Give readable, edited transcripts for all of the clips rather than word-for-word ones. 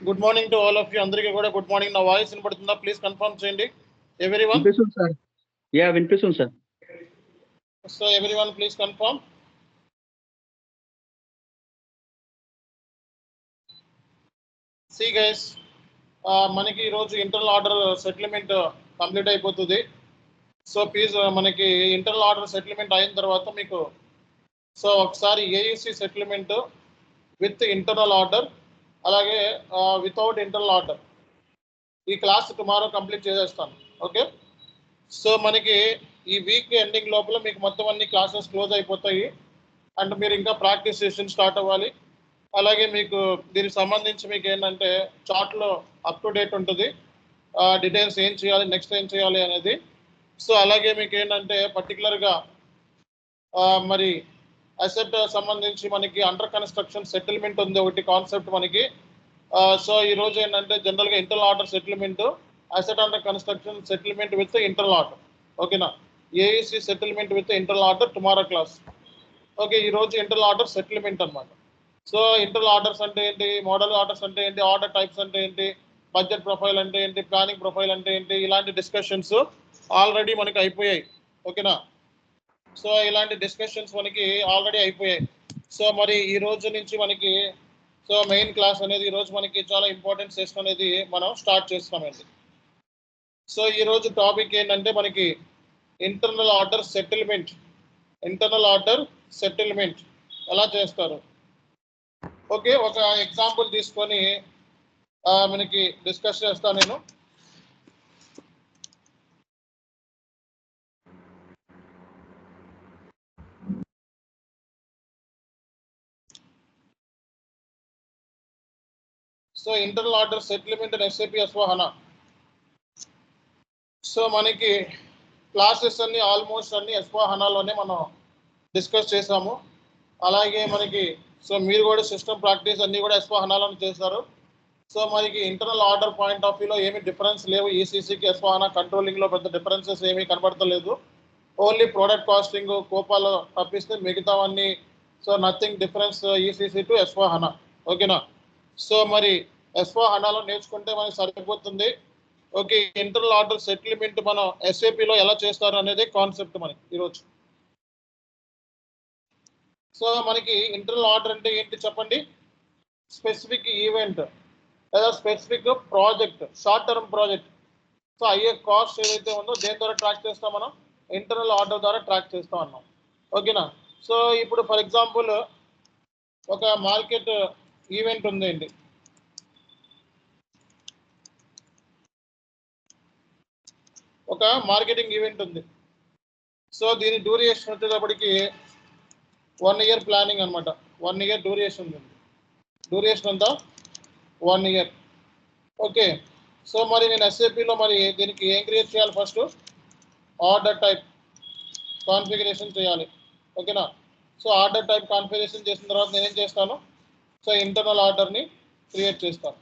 Good morning to all of you. Andriki kuda good morning. Na voice inpadutunda. Please confirm cheyandi. Everyone. Vinpistundi sir. Yeah, Vinpistundi sir. So everyone, please confirm. See guys, మనకి ఈరోజు internal order settlement complete అయిపోతుంది. So please మనకి internal order settlement అయిన తర్వాత మీకు so ఒకసారి AEC settlement with internal order అలాగే without internal order ఈ క్లాస్ టుమారో కంప్లీట్ చేసేస్తాను. ఓకే, సో మనకి ఈ వీక్ ఎండింగ్ లోపల మీకు మొత్తం అన్ని క్లాసెస్ క్లోజ్ అయిపోతాయి అండ్ మీరు ఇంకా ప్రాక్టీస్ సెషన్ స్టార్ట్ అవ్వాలి. అలాగే మీకు దీనికి సంబంధించి మీకు ఏంటంటే చార్ట్లో అప్ టు డేట్ ఉంటుంది, డీటెయిల్స్ ఏం చేయాలి నెక్స్ట్ ఏం చేయాలి అనేది. సో అలాగే మీకు ఏంటంటే పర్టికులర్గా మరి అసెట్ సంబంధించి మనకి అండర్ కన్స్ట్రక్షన్ సెటిల్మెంట్ ఉంది ఒకటి కాన్సెప్ట్ మనకి. సో ఈరోజు ఏంటంటే జనరల్గా internal order settlement, asset under construction settlement with internal order. ఓకేనా, AEC settlement with internal order tomorrow class. Okay, ఈరోజు ఇంటర్నల్ ఆర్డర్ సెటిల్మెంట్ అనమాట. సో ఇంటర్నల్ ఆర్డర్స్ అంటే ఏంటి, మోడల్ ఆర్డర్స్ అంటే ఏంటి, ఆర్డర్ టైప్స్ అంటే ఏంటి, బడ్జెట్ ప్రొఫైల్ అంటే ఏంటి, ప్లానింగ్ ప్రొఫైల్ అంటే ఏంటి, ఇలాంటి డిస్కషన్స్ ఆల్రెడీ మనకి అయిపోయాయి. ఓకేనా, సో ఇలాంటి డిస్కషన్స్ మనకి ఆల్రెడీ అయిపోయాయి. సో మరి ఈ రోజు నుంచి మనకి సో మెయిన్ క్లాస్ అనేది ఈరోజు మనకి చాలా ఇంపార్టెంట్ సెషన్ అనేది మనం స్టార్ట్ చేస్తామండి. సో ఈరోజు టాపిక్ ఏంటంటే మనకి internal order settlement. Internal order settlement ఎలా చేస్తారు. ఓకే, ఒక ఎగ్జాంపుల్ తీసుకొని మనకి డిస్కస్ చేస్తాను నేను. So internal order settlement and SAP S/4HANA. So మనకి క్లాసెస్ అన్ని ఆల్మోస్ట్ అన్ని S/4HANAలోనే మనం డిస్కస్ చేసాము. అలాగే మనకి సో మీరు కూడా సిస్టమ్ ప్రాక్టీస్ అన్ని కూడా S/4HANAలోనే చేస్తారు. సో మనకి ఇంటర్నల్ ఆర్డర్ పాయింట్ ఆఫ్ వ్యూలో ఏమి డిఫరెన్స్ లేవు. ఈసీసీకి S/4HANA కంట్రోలింగ్లో పెద్ద డిఫరెన్సెస్ ఏమీ కనబడతలేదు. ఓన్లీ ప్రోడక్ట్ కాస్టింగ్ కోపాలో తప్పిస్తే మిగతావన్నీ so nothing difference ECC to S/4HANA. ఓకేనా, సో మరి S/4HANAలో నేర్చుకుంటే మనకి సరిపోతుంది. ఓకే, ఇంటర్నల్ ఆర్డర్ సెటిల్మెంట్ మనం ఎస్ఏపిలో ఎలా చేస్తారు అనేది కాన్సెప్ట్ మనకి ఈరోజు. సో మనకి ఇంటర్నల్ ఆర్డర్ అంటే ఏంటి చెప్పండి. స్పెసిఫిక్ ఈవెంట్ లేదా specific project, short term project. So అయ్యే కాస్ట్ ఏదైతే ఉందో దేని ద్వారా ట్రాక్ చేస్తాం మనం, ఇంటర్నల్ ఆర్డర్ ద్వారా ట్రాక్ చేస్తాం అన్నాం. ఓకేనా, సో ఇప్పుడు ఫర్ ఎగ్జాంపుల్ ఒక మార్కెట్ ఈవెంట్ ఉందండి. ఒక మార్కెటింగ్ ఈవెంట్ ఉంది. సో దీని డ్యూరేషన్ వచ్చేటప్పటికి 1 year ప్లానింగ్ అనమాట. 1 year డ్యూరేషన్ ఉంది. డ్యూరేషన్ అంతా 1 year. ఓకే, సో మరి నేను ఎస్ఏపిలో మరి దీనికి ఏం క్రియేట్ చేయాలి, ఫస్ట్ ఆర్డర్ టైప్ కాన్ఫిగరేషన్ చేయాలి. ఓకేనా, సో ఆర్డర్ టైప్ కాన్ఫిగరేషన్ చేసిన తర్వాత నేనేం చేస్తాను, సో ఇంటర్నల్ ఆర్డర్ని క్రియేట్ చేస్తాను.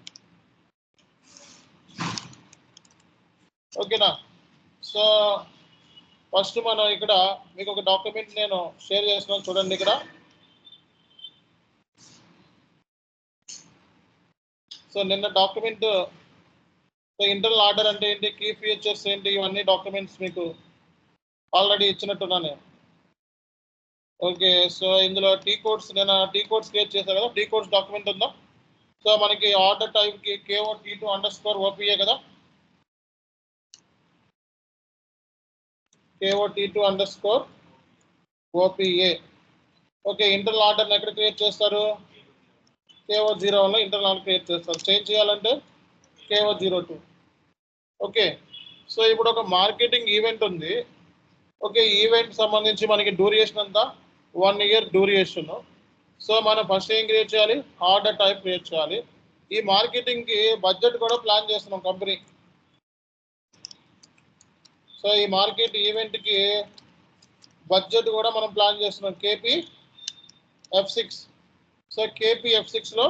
ఓకేనా, సో ఫస్ట్ మనం ఇక్కడ మీకు ఒక డాక్యుమెంట్ నేను షేర్ చేస్తున్నాను చూడండి. ఇక్కడ సో నిన్న డాక్యుమెంట్ సో ఇంటర్నల్ ఆర్డర్ అంటే ఏంటి, కీ ఫీచర్స్ ఏంటి, ఇవన్నీ డాక్యుమెంట్స్ మీకు ఆల్రెడీ ఇచ్చినట్టున్నా నేను. ఓకే, సో ఇందులో టీ కోడ్స్ నేను టీ కోడ్స్ క్రియేట్ చేశాను కదా, టీ కోడ్స్ డాక్యుమెంట్ ఉందా. సో మనకి ఆర్డర్ టైప్కి KOT2_OPA కదా, KOT2_OPA. ఓకే, ఇంటర్నల్ ఆర్డర్ని ఎక్కడ క్రియేట్ చేస్తారు, KO01లో ఇంటర్నల్ ఆర్డర్ క్రియేట్ చేస్తారు. చేంజ్ చేయాలంటే KO02. ఓకే, సో ఇప్పుడు ఒక మార్కెటింగ్ ఈవెంట్ ఉంది. ఓకే, ఈవెంట్ సంబంధించి మనకి డ్యూరేషన్ అంతా 1 year డ్యూరేషన్. సో మనం ఫస్ట్ ఏం క్రియేట్ చేయాలి, ఆర్డర్ టైప్ క్రియేట్ చేయాలి. ఈ మార్కెటింగ్కి బడ్జెట్ కూడా ప్లాన్ చేస్తున్నాం కంపెనీ. సో ఈ మార్కెట్ ఈవెంట్కి బడ్జెట్ కూడా మనం ప్లాన్ చేస్తున్నాం, KPF6. సో KPF6లో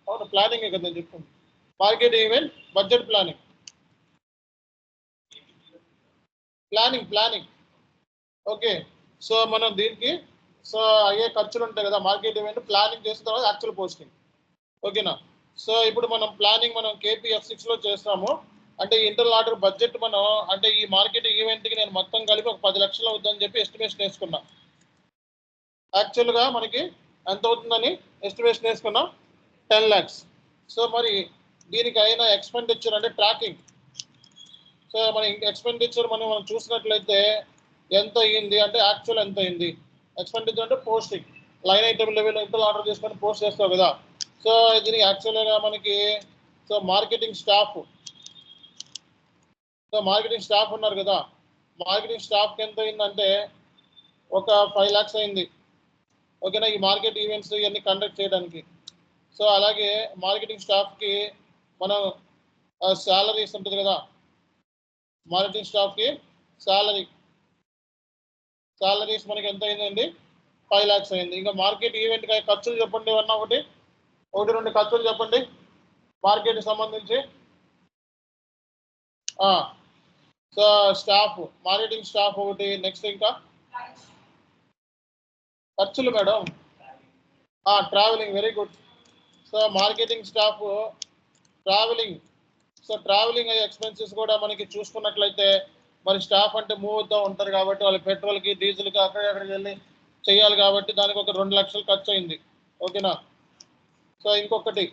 అవును ప్లానింగ్ కదా నేను చెప్తాను, market event budget planning. Okay, so మనం దీనికి సో అయ్యే ఖర్చులు ఉంటాయి కదా, మార్కెట్ ఈవెంట్ ప్లానింగ్ చేసిన తర్వాత యాక్చువల్ పోస్టింగ్. ఓకేనా, సో ఇప్పుడు మనం ప్లానింగ్ మనం KPF6లో చేస్తాము. అంటే ఇంటర్నల్ ఆర్డర్ బడ్జెట్ మనం అంటే ఈ మార్కెట్ ఈవెంట్కి నేను మొత్తం కలిపి ఒక 10 లక్షలు అవుతుందని చెప్పి ఎస్టిమేషన్ వేసుకున్నా. యాక్చువల్గా మనకి ఎంత అవుతుందని ఎస్టిమేషన్ వేసుకున్నాం 10 lakhs. సో మరి దీనికి అయిన ఎక్స్పెండిచర్ అంటే ట్రాకింగ్. సో మన ఎక్స్పెండిచర్ మనం చూసినట్లయితే ఎంత అయ్యింది అంటే యాక్చువల్ ఎంత అయింది. ఎక్స్పెండిచర్ అంటే posting line item level internal order చేసుకొని పోస్ట్ చేస్తావు కదా. సో దీనికి యాక్చువల్గా మనకి సో మార్కెటింగ్ స్టాఫ్ ఉన్నారు కదా. మార్కెటింగ్ స్టాఫ్కి ఎంత అయిందంటే ఒక 5 lakhs అయింది. ఓకేనా, ఈ మార్కెట్ ఈవెంట్స్ ఇవన్నీ కండక్ట్ చేయడానికి. సో అలాగే మార్కెటింగ్ స్టాఫ్కి మనం శాలరీస్ ఉంటుంది కదా, మార్కెటింగ్ స్టాఫ్కి శాలరీస్ మనకి ఎంత అయిందండి 5 lakhs అయింది. ఇంకా మార్కెట్ ఈవెంట్ ఖర్చులు చెప్పండి, ఏమన్నా ఒకటి రెండు ఖర్చులు చెప్పండి మార్కెట్కి సంబంధించి. సో స్టాఫ్ మార్కెటింగ్ స్టాఫ్ ఒకటి. నెక్స్ట్ ఇంకా ఖర్చులు madam travelling. Very good. So marketing staff travelling. So travelling అయ్యే ఎక్స్పెన్సెస్ కూడా మనకి చూసుకున్నట్లయితే మరి స్టాఫ్ అంటే మూవ్ అవుతూ ఉంటారు కాబట్టి వాళ్ళ పెట్రోల్కి డీజిల్కి అక్కడికి వెళ్ళి చేయాలి కాబట్టి దానికి ఒక 2 లక్షలు ఖర్చు అయింది. ఓకేనా. సో ఇంకొకటి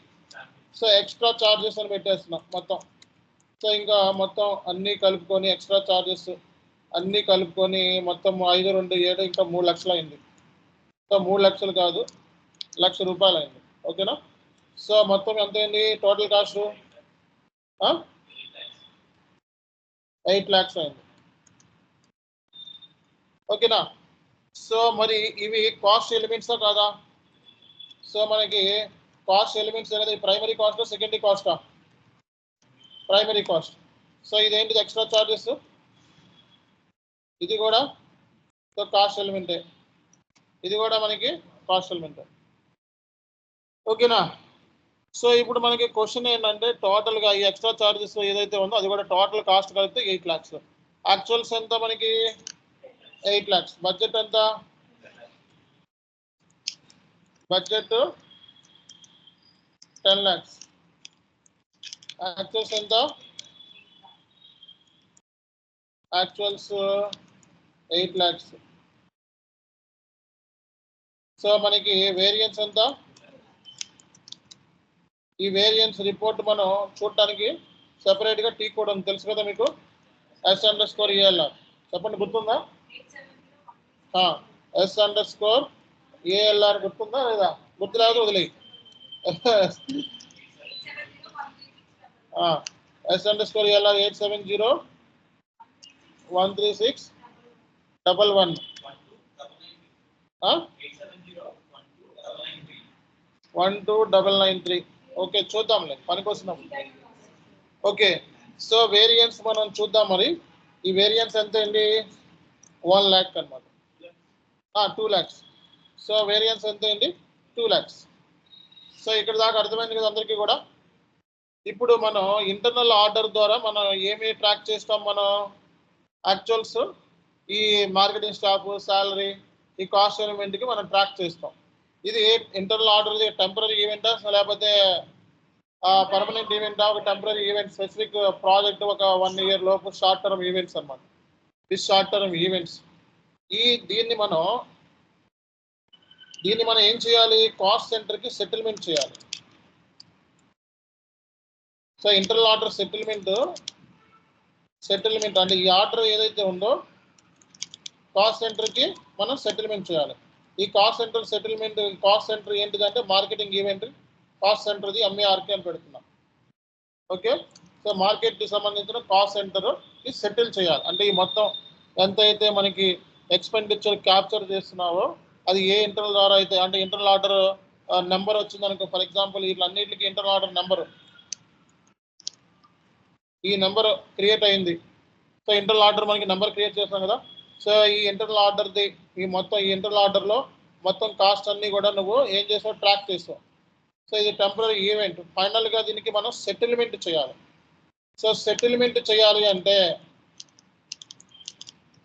సో ఎక్స్ట్రా చార్జెస్ అని పెట్టేస్తున్నాం మొత్తం. సో ఇంకా మొత్తం అన్నీ కలుపుకొని ఎక్స్ట్రా చార్జెస్ అన్నీ కలుపుకొని మొత్తం 5, 2, 7 ఇంకా 3 లక్షలు అయింది. సో 3 లక్షలు కాదు, 1,00,000 రూపాయలు అయింది. ఓకేనా. సో మొత్తం ఎంత అయింది టోటల్ కాస్ట్ 8 lakhs అయింది. ఓకేనా. సో మరి ఇవి కాస్ట్ ఎలిమెంట్సా కాదా? సో మనకి కాస్ట్ ఎలిమెంట్స్ అనేది ప్రైమరీ కాస్టా సెకండరీ కాస్టా? Primary cost. సో ఇదేంటిది ఎక్స్ట్రా చార్జెస్, ఇది కూడా సో కాస్ట్ ఎలిమెంటే, ఇది కూడా మనకి కాస్ట్ ఎలిమెంటే. ఓకేనా. సో ఇప్పుడు మనకి క్వశ్చన్ ఏంటంటే టోటల్గా ఈ ఎక్స్ట్రా చార్జెస్ ఏదైతే ఉందో అది కూడా టోటల్ కాస్ట్ కలిపితే 8 lakhs. యాక్చువల్స్ ఎంత మనకి 8 lakhs. బడ్జెట్ ఎంత? Budget 10 lakhs. యాక్చువల్స్ ఎంత? Actuals 8 lakhs. సో మనకి వేరియన్స్ ఎంత? ఈ వేరియన్స్ రిపోర్ట్ మనం చూడటానికి సెపరేట్గా టీ కోడ్ ఉంది, తెలుసు కదా మీకు, S_ALR. చెప్పండి, గుర్తుందా? S_ALR గుర్తుందా లేదా? గుర్తు లేదు వదిలే. S_ALR 870-136-11 12993. ఓకే, చూద్దాంలే పనికొస్తున్నాం. ఓకే, సో వేరియన్స్ మనం చూద్దాం. మరి ఈ వేరియన్స్ ఎంత అండి? 1 lakh అనమాట. 2 lakhs. సో వేరియన్స్ ఎంత అండి? 2 lakhs. సో ఇక్కడ దాకా అర్థమైంది కదా అందరికీ కూడా. ఇప్పుడు మనం ఇంటర్నల్ ఆర్డర్ ద్వారా మనం ఏమి ట్రాక్ చేస్తాం? మనం యాక్చువల్స్, ఈ మార్కెటింగ్ స్టాఫ్, శాలరీ, ఈ కాస్ట్ ఎలిమెంట్కి మనం ట్రాక్ చేస్తాం. ఇది ఇంటర్నల్ ఆర్డర్ టెంపరీ ఈవెంటా లేకపోతే పర్మనెంట్ ఈవెంటా? ఒక టెంపరీ ఈవెంట్, స్పెసిఫిక్ ప్రాజెక్ట్, ఒక 1 year లోపు షార్ట్ టర్మ్ ఈవెంట్స్ అన్నమాట. ఈ షార్ట్ టర్మ్ ఈవెంట్స్ దీన్ని మనం ఏం చేయాలి? కాస్ట్ సెంటర్కి సెటిల్మెంట్ చేయాలి. సో ఇంటర్నల్ ఆర్డర్ సెటిల్మెంట్ అంటే ఈ ఆర్డర్ ఏదైతే ఉందో కాస్ట్ సెంటర్కి మనం సెటిల్మెంట్ చేయాలి. ఈ cost centre settlement, cost centre ఏంటిదంటే మార్కెటింగ్ ఈవెంట్ కాస్ట్ సెంటర్ది MERK అని పెడుతున్నాం. ఓకే. సో మార్కెట్కి సంబంధించిన కాస్ట్ సెంటర్ సెటిల్ చేయాలి. అంటే ఈ మొత్తం ఎంతైతే మనకి ఎక్స్పెండిచర్ క్యాప్చర్ చేస్తున్నావో అది ఏ ఇంటర్నల్ ద్వారా అయితే, అంటే ఇంటర్నల్ ఆర్డర్ నెంబర్ వచ్చిందనుకో, ఫర్ ఎగ్జాంపుల్ వీటిలన్నిటికి ఇంటర్నల్ ఆర్డర్ నెంబరు, ఈ నెంబర్ క్రియేట్ అయింది. సో ఇంటర్నల్ ఆర్డర్ మనకి నెంబర్ క్రియేట్ చేస్తాం కదా. సో ఈ ఇంటర్నల్ ఆర్డర్ది ఈ ఇంటర్నల్ ఆర్డర్లో మొత్తం కాస్ట్ అన్నీ కూడా నువ్వు ఏం చేసావు? ట్రాక్ చేసావు. సో ఇది టెంపరీ ఈవెంట్. ఫైనల్గా దీనికి మనం సెటిల్మెంట్ చేయాలి. సో సెటిల్మెంట్ చేయాలి అంటే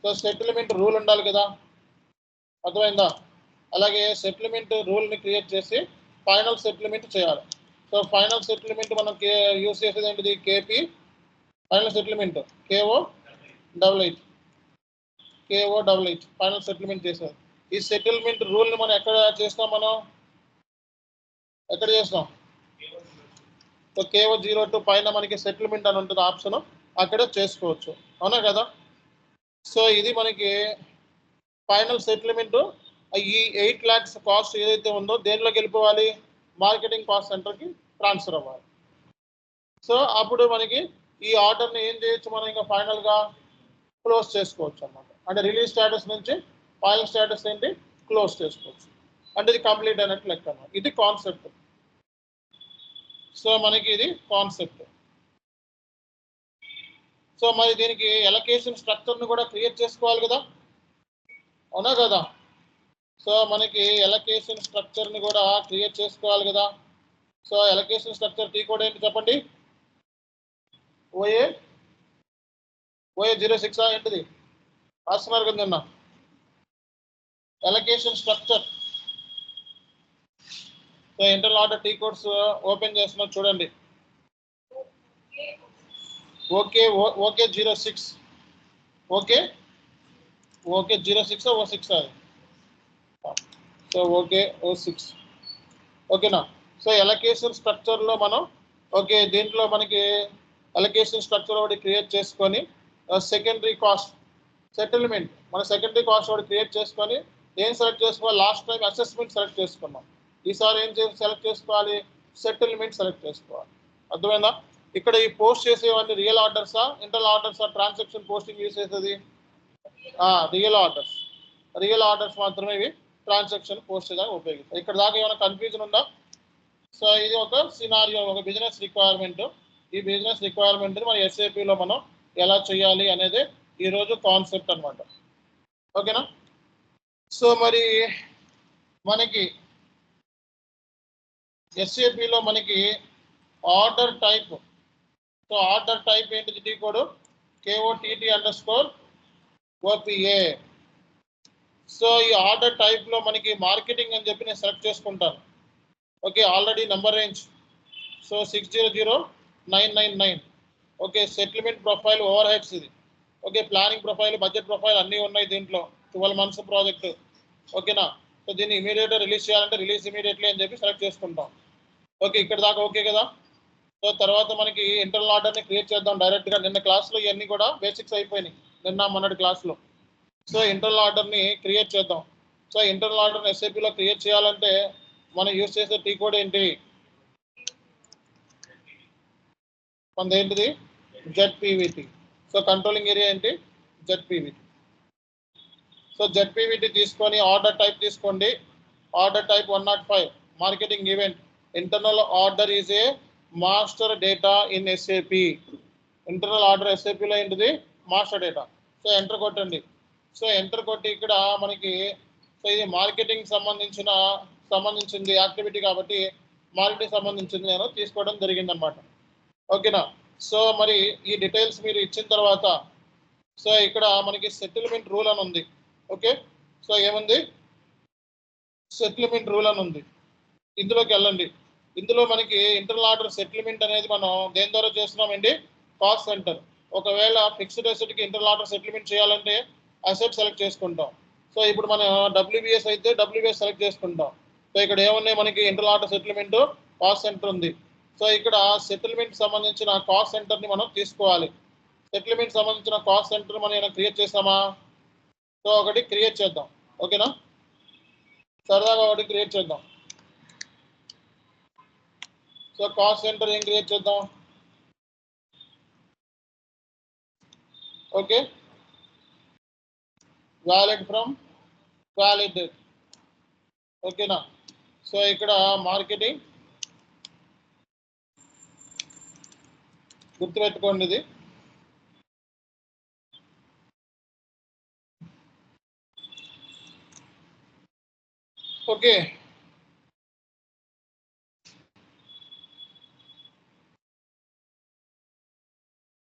సో సెటిల్మెంట్ రూల్ ఉండాలి కదా, అర్థమైందా? అలాగే సెటిల్మెంట్ రూల్ని క్రియేట్ చేసి ఫైనల్ సెటిల్మెంట్ చేయాలి. సో సో ఫైనల్ సెటిల్మెంట్ మనం యూస్ చేసేది ఏంటిది? KP final settlement KO88 final settlement చేసేది. ఈ సెటిల్మెంట్ రూల్ని మనం ఎక్కడ చేస్తాం? ఎక్కడ చేస్తాం? సో KO02 పైన మనకి సెటిల్మెంట్ అని ఉంటుంది ఆప్షన్, అక్కడ చేసుకోవచ్చు. అవునా కదా? సో ఇది మనకి ఫైనల్ సెటిల్మెంట్. ఈ 8 lakhs కాస్ట్ ఏదైతే ఉందో దేనిలోకి వెళ్ళిపోవాలి? మార్కెటింగ్ కాస్ట్ సెంటర్కి ట్రాన్స్ఫర్ అవ్వాలి. సో అప్పుడు మనకి ఈ ఆర్డర్ని ఏం చేయొచ్చు? మనం ఇంకా ఫైనల్గా క్లోజ్ చేసుకోవచ్చు అన్నమాట. అంటే రిలీజ్ స్టేటస్ నుంచి ఫైనల్ స్టేటస్ ఏంటి? క్లోజ్ చేసుకోవచ్చు. అంటే ఇది కంప్లీట్ అయినట్టు లెక్క అన్నమాట. ఇది కాన్సెప్ట్. సో మనకి ఇది కాన్సెప్ట్. సో మరి దీనికి ఎలకేషన్ స్ట్రక్చర్ను కూడా క్రియేట్ చేసుకోవాలి కదా? అవునా కదా? సో మనకి ఎలకేషన్ స్ట్రక్చర్ని కూడా క్రియేట్ చేసుకోవాలి కదా? So allocation structure T code ఏంటి చెప్పండి? OA06 ఏంటిది? రాస్తున్నారు కదా నిన్న. Allocation structure. So internal order T codes open చేస్తున్నా చూడండి. OK06 OK06 O6 అది. సో OK06 ఓకేనా? సో ఎలకేషన్ స్ట్రక్చర్లో మనం దీంట్లో మనకి ఎలకేషన్ స్ట్రక్చర్ ఒకటి క్రియేట్ చేసుకొని సెకండరీ కాస్ట్ సెటిల్మెంట్ మన సెకండరీ కాస్ట్ ఒకటి క్రియేట్ చేసుకొని ఏం సెలెక్ట్ చేసుకోవాలి? లాస్ట్ టైం అసెస్మెంట్ సెలెక్ట్ చేసుకున్నాం. ఈసారి ఏం సెలెక్ట్ చేసుకోవాలి? సెటిల్మెంట్ సెలెక్ట్ చేసుకోవాలి. అర్థమైందా? ఇక్కడ ఈ పోస్ట్ చేసేవన్నీ రియల్ ఆర్డర్సా, ఇంటర్నల్ ఆర్డర్సా? ట్రాన్సాక్షన్ పోస్టింగ్ యూస్ చేసేది రియల్ ఆర్డర్స్ మాత్రమే ఇవి ట్రాన్సాక్షన్ పోస్ట్ చేయడానికి ఉపయోగిస్తాయి. ఇక్కడ దాకా ఏమైనా కన్ఫ్యూజన్ ఉందా? సో ఇది ఒక సినారియో, ఒక బిజినెస్ రిక్వైర్మెంట్. ఈ బిజినెస్ రిక్వైర్మెంట్ని మన SAPలో మనం ఎలా చేయాలి అనేది ఈరోజు కాన్సెప్ట్ అన్నమాట. ఓకేనా? సో మరి మనకి SAPలో మనకి order type. So order type ఏంటిది? T code KOTT_OPA. సో ఈ ఆర్డర్ టైప్లో మనకి మార్కెటింగ్ అని చెప్పి నేను సెలెక్ట్ చేసుకుంటాను. Okay, already number range so 600999. Okay, settlement profile overheads ఇది. Okay, planning profile, budget profile అన్నీ ఉన్నాయి దీంట్లో. 12 months ప్రాజెక్ట్. ఓకేనా? సో దీన్ని ఇమీడియట్గా రిలీజ్ చేయాలంటే రిలీజ్ ఇమీడియట్లీ అని చెప్పి సెలెక్ట్ చేసుకుంటాం. ఓకే, ఇక్కడ దాకా ఓకే కదా? సో తర్వాత మనకి ఇంటర్నల్ ఆర్డర్ని క్రియేట్ చేద్దాం డైరెక్ట్గా. నిన్న క్లాస్లో ఇవన్నీ కూడా బేసిక్స్ అయిపోయినాయి, నిన్న మొన్నటి క్లాస్లో. సో ఇంటర్నల్ ఆర్డర్ని క్రియేట్ చేద్దాం. సో ఇంటర్నల్ ఆర్డర్ని SAPలో క్రియేట్ చేయాలంటే మనం యూజ్ చేసే టీ కోడ్ ఏంటి? మనది ఏంటిది? ZPVT. సో కంట్రోలింగ్ ఏరియా ఏంటి? ZPVT. సో ZPVT తీసుకొని ఆర్డర్ టైప్ తీసుకోండి. Order type 105 marketing event. Internal order is a master data in SAP. Internal order SAPలో ఏంటిది? Master data. సో ఎంటర్ కొట్టండి. సో ఎంటర్ కొట్టి ఇక్కడ మనకి సో ఇది మార్కెటింగ్ సంబంధించింది యాక్టివిటీ కాబట్టి మార్కెటింగ్ సంబంధించింది నేను తీసుకోవడం జరిగిందనమాట. ఓకేనా? సో మరి ఈ డీటెయిల్స్ మీరు ఇచ్చిన తర్వాత సో ఇక్కడ మనకి సెటిల్మెంట్ రూల్ అని ఉంది. ఓకే, సో ఏముంది? సెటిల్మెంట్ రూల్ అని ఉంది. ఇందులోకి వెళ్ళండి. ఇందులో మనకి ఇంటర్నల్ ఆర్డర్ సెటిల్మెంట్ అనేది మనం దేని ద్వారా చేస్తున్నామండి? Cost centre. ఒకవేళ ఫిక్స్డ్ అసెట్కి ఇంటర్నల్ ఆర్డర్ సెటిల్మెంట్ చేయాలంటే అసెట్ సెలెక్ట్ చేసుకుంటాం. సో ఇప్పుడు మనం WBS అయితే WBS సెలెక్ట్ చేసుకుంటాం. సో ఇక్కడ ఏమున్నాయి మనకి? Internal order settlement, cost centre ఉంది. సో ఇక్కడ సెటిల్మెంట్ సంబంధించిన కాస్ట్ సెంటర్ని మనం తీసుకోవాలి. సెటిల్మెంట్ సంబంధించిన కాస్ట్ సెంటర్ మనం ఏమైనా క్రియేట్ చేస్తామా? సో ఒకటి క్రియేట్ చేద్దాం. ఓకేనా? సరదాగా ఒకటి క్రియేట్ చేద్దాం. సో కాస్ట్ సెంటర్ ఏం క్రియేట్ చేద్దాం? Okay, valid from valid date. ఓకేనా? సో ఇక్కడ మార్కెటింగ్ గుర్తుపెట్టుకోండి ఇది. ఓకే,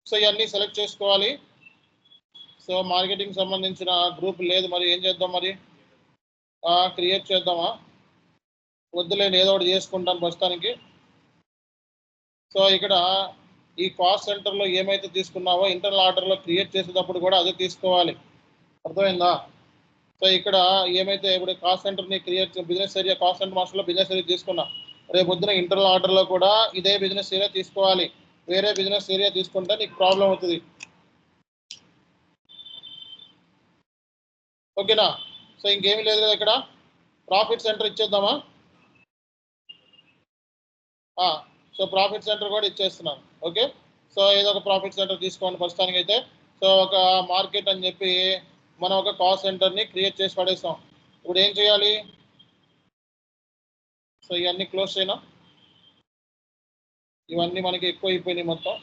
సో ఇవన్నీ సెలెక్ట్ చేసుకోవాలి. సో మార్కెటింగ్ సంబంధించిన గ్రూప్ లేదు, మరి ఏం చేద్దాం? మరి క్రియేట్ చేద్దామా? వద్దులేండి, ఏదో ఒకటి చేసుకుంటాను ప్రస్తుతానికి. సో ఇక్కడ ఈ కాస్ట్ సెంటర్లో ఏమైతే తీసుకున్నావో ఇంటర్నల్ ఆర్డర్లో క్రియేట్ చేసేటప్పుడు కూడా అదే తీసుకోవాలి. అర్థమైందా? సో ఇక్కడ ఏమైతే ఇప్పుడు కాస్ట్ సెంటర్ని create business area cost center మాస్టర్లో బిజినెస్ ఏరియా తీసుకున్నా, రేపు పొద్దున ఇంటర్నల్ ఆర్డర్లో కూడా ఇదే బిజినెస్ ఏరియా తీసుకోవాలి. వేరే బిజినెస్ ఏరియా తీసుకుంటే నీకు ప్రాబ్లం అవుతుంది. ఓకేనా? సో ఇంకేమీ లేదు కదా ఇక్కడ. ప్రాఫిట్ సెంటర్ ఇచ్చేద్దామా? సో ప్రాఫిట్ సెంటర్ కూడా ఇచ్చేస్తున్నాను. ఓకే, సో ఏదో ఒక ప్రాఫిట్ సెంటర్ తీసుకోండి ప్రస్తుతానికి అయితే. సో ఒక మార్కెట్ అని చెప్పి మనం ఒక కాస్ట్ సెంటర్ని క్రియేట్ చేసి పడేస్తాం. ఇప్పుడు ఏం చేయాలి? సో ఇవన్నీ క్లోజ్ చేయనా? ఇవన్నీ మనకి ఎక్కువ అయిపోయినాయి మొత్తం.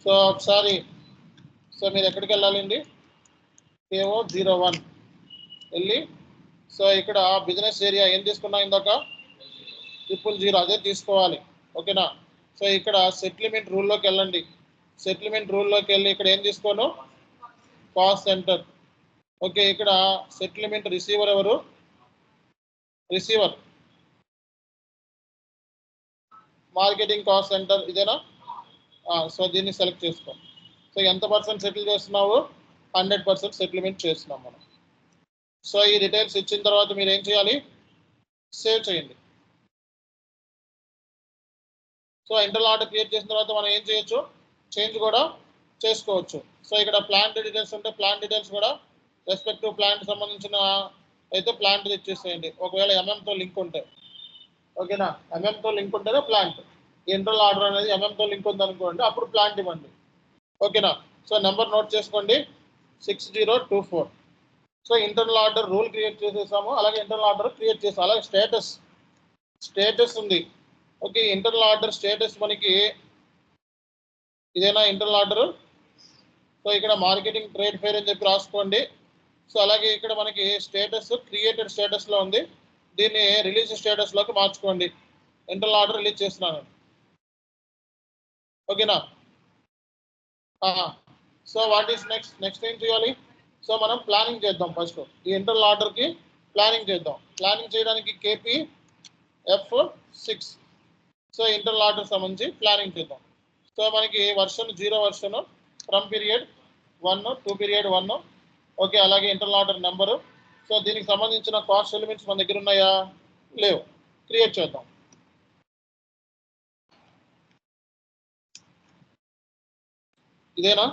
సో ఒకసారి సో మీరు ఎక్కడికి వెళ్ళాలండి? KO01 వెళ్ళి సో ఇక్కడ బిజినెస్ ఏరియా ఏం తీసుకున్నా ఇందాక 000 అదే తీసుకోవాలి. ఓకేనా? సో ఇక్కడ సెటిల్మెంట్ రూల్లోకి వెళ్ళండి. సెటిల్మెంట్ రూల్లోకి వెళ్ళి ఇక్కడ ఏం తీసుకోను? Cost centre. ఓకే, ఇక్కడ సెటిల్మెంట్ రిసీవర్ ఎవరు? రిసీవర్ మార్కెటింగ్ కాస్ట్ సెంటర్ ఇదేనా? సో దీన్ని సెలెక్ట్ చేసుకో. సో ఎంత పర్సెంట్ సెటిల్ చేస్తున్నావు? 100% సెటిల్మెంట్ చేస్తున్నాం మనం. సో ఈ డీటెయిల్స్ ఇచ్చిన తర్వాత మీరు ఏం చేయాలి? సేవ్ చేయండి. సో ఇంటర్నల్ ఆర్డర్ క్రియేట్ చేసిన తర్వాత మనం ఏం చేయొచ్చు? చేంజ్ కూడా చేసుకోవచ్చు. సో ఇక్కడ ప్లాంట్ డీటెయిల్స్ ఉంటే ప్లాంట్ డీటెయిల్స్ కూడా రెస్పెక్టివ్ ప్లాంట్ సంబంధించిన అయితే ప్లాంట్ ఇచ్చేసేయండి. ఒకవేళ ఎంఎంతో లింక్ ఉంటే. ఓకేనా? ఎంఎంతో లింక్ ఉంటేనే ప్లాంట్. ఇంటర్నల్ ఆర్డర్ అనేది ఎంఎంతో లింక్ ఉంది అనుకోండి, అప్పుడు ప్లాంట్ ఇవ్వండి. ఓకేనా? సో నెంబర్ నోట్ చేసుకోండి, 6024. So internal order rule create చేసేసాము, అలాగే ఇంటర్నల్ ఆర్డర్ క్రియేట్ చేసాము. అలాగే స్టేటస్ ఉంది. ఓకే, ఇంటర్నల్ ఆర్డర్ స్టేటస్ మనకి ఇదేనా ఇంటర్నల్ ఆర్డర్? సో ఇక్కడ మార్కెటింగ్ ట్రేడ్ ఫెయిర్ అని చెప్పి రాసుకోండి. సో అలాగే ఇక్కడ మనకి స్టేటస్ క్రియేటెడ్ స్టేటస్లో ఉంది, దీన్ని రిలీజ్ స్టేటస్లోకి మార్చుకోండి. ఇంటర్నల్ ఆర్డర్ రిలీజ్ చేస్తున్నాను. ఓకేనా? సో వాట్ ఈస్ నెక్స్ట్ ఏం చేయాలి? సో మనం ప్లానింగ్ చేద్దాం. ఫస్ట్ ఈ ఇంటర్నల్ ఆర్డర్కి ప్లానింగ్ చేద్దాం. ప్లానింగ్ చేయడానికి KPF6. సో ఇంటర్నల్ ఆర్డర్ సంబంధించి ప్లానింగ్ చేద్దాం. సో మనకి version 0 version from period 1 to period 1. Okay, అలాగే ఇంటర్నల్ ఆర్డర్ నెంబరు. సో దీనికి సంబంధించిన కాస్ట్ ఎలిమెంట్స్ మన దగ్గర ఉన్నాయా? లేవు. క్రియేట్ చేద్దాం. ఇదేనా?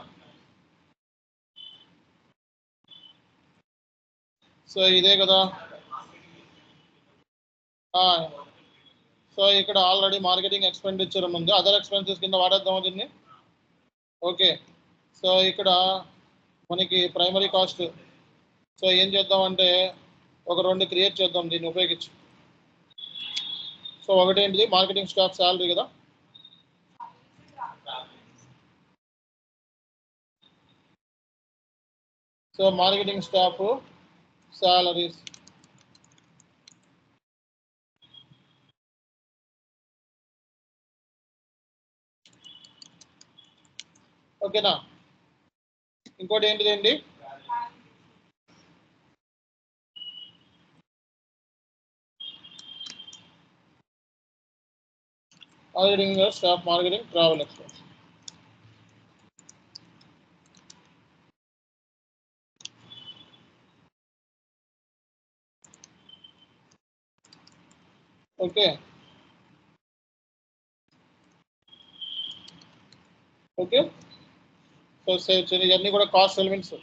సో ఇదే కదా. సో ఇక్కడ ఆల్రెడీ మార్కెటింగ్ ఎక్స్పెండిచర్ ఉంది, అదర్ ఎక్స్పెన్సెస్ కింద వాడేద్దాం దీన్ని. ఓకే, సో ఇక్కడ మనకి ప్రైమరీ కాస్ట్. సో ఏం చేద్దామంటే ఒక 2 క్రియేట్ చేద్దాం దీన్ని ఉపయోగించి. సో ఒకటేంటిది మార్కెటింగ్ స్టాఫ్ శాలరీ కదా. So marketing staff salaries. ఓకేనా? ఇంకోటి ఏంటిదండి? Marketing staff marketing travel expense. Okay, okay. So save చేయండి. ఇవన్నీ కూడా కాస్ట్ ఎలిమెంట్స్.